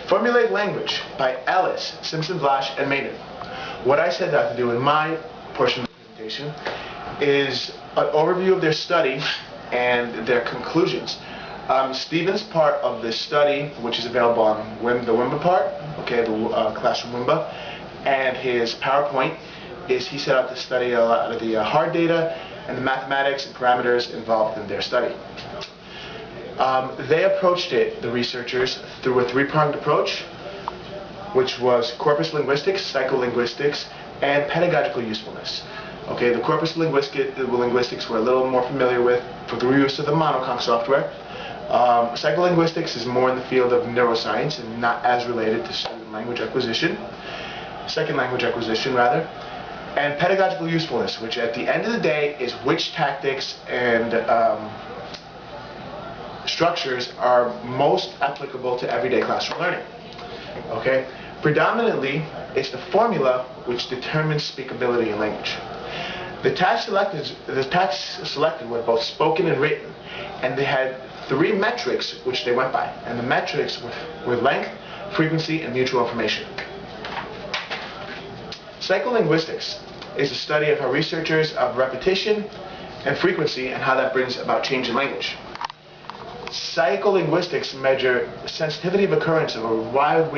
Formulaic Language by Ellis, Vlach, and Maynard. What I set out to do in my portion of the presentation is an overview of their study and their conclusions. Stephen's part of this study, which is available on the Wimba part, okay, the classroom Wimba, and his PowerPoint, is he set out to study a lot of the hard data and the mathematics and parameters involved in their study. They approached it, the researchers, through a three-pronged approach, which was corpus linguistics, psycholinguistics, and pedagogical usefulness. Okay, the corpus linguistics we're a little more familiar with for the use of the monoconch software. Psycholinguistics is more in the field of neuroscience and not as related to second language acquisition, rather. And pedagogical usefulness, which at the end of the day is which tactics and structures are most applicable to everyday classroom learning. Okay? Predominantly, it's the formula which determines speakability in language. The tasks selected were both spoken and written, and they had three metrics which they went by, and the metrics were length, frequency, and mutual information. Psycholinguistics is a study of how researchers of repetition and frequency and how that brings about change in language. Psycholinguistics measure sensitivity of occurrence of a wide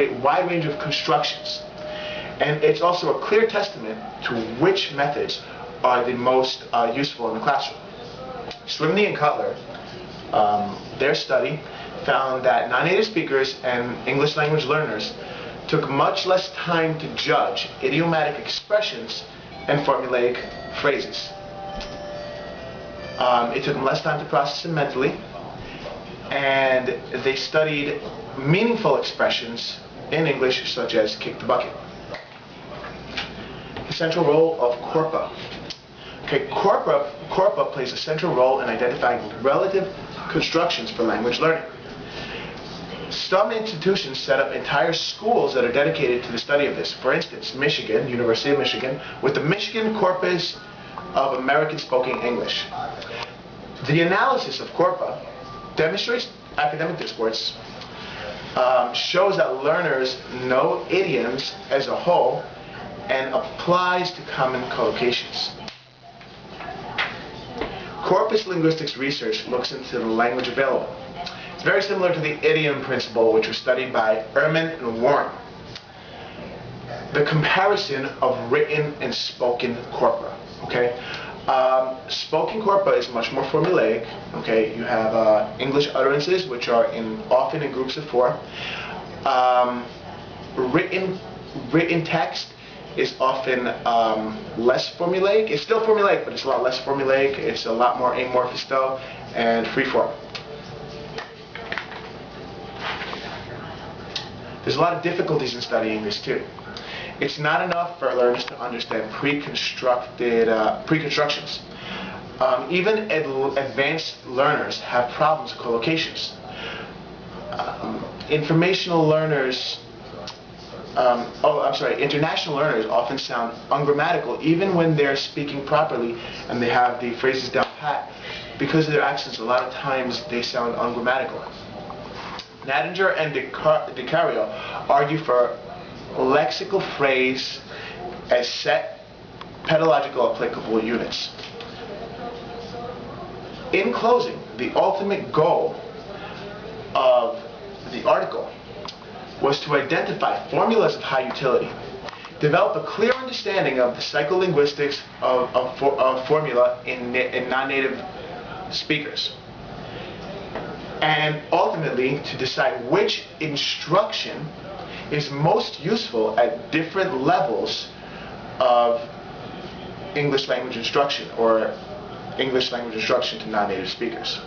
range of constructions, and it's also a clear testament to which methods are the most useful in the classroom. Swimney and Cutler, their study found that non-native speakers and English language learners took much less time to judge idiomatic expressions and formulaic phrases. It took them less time to process them mentally, and they studied meaningful expressions in English such as kick the bucket. The central role of corpora. Okay, corpora plays a central role in identifying relative constructions for language learning. Some institutions set up entire schools that are dedicated to the study of this. For instance, Michigan, University of Michigan, with the Michigan Corpus of American Spoken English. The analysis of corpora demonstrates academic discourse, shows that learners know idioms as a whole, and applies to common collocations. Corpus linguistics research looks into the language available. It's very similar to the idiom principle, which was studied by Ehrman and Warren. The comparison of written and spoken corpora. Okay, spoken corpora is much more formulaic. Okay, you have English utterances, which are often in groups of four. Written text is often less formulaic. It's still formulaic, but it's a lot less formulaic. It's a lot more amorphous though, and freeform. There's a lot of difficulties in studying this too. It's not enough for learners to understand pre-constructions. Even advanced learners have problems with collocations. International learners often sound ungrammatical even when they're speaking properly and they have the phrases down pat. Because of their accents, a lot of times they sound ungrammatical. Nadinger and DiCario argue for lexical phrase as set pedagogical applicable units. In closing, the ultimate goal of the article was to identify formulas of high utility, develop a clear understanding of the psycholinguistics of formula in non-native speakers, and ultimately to decide which instruction is most useful at different levels of English language instruction or English language instruction to non-native speakers.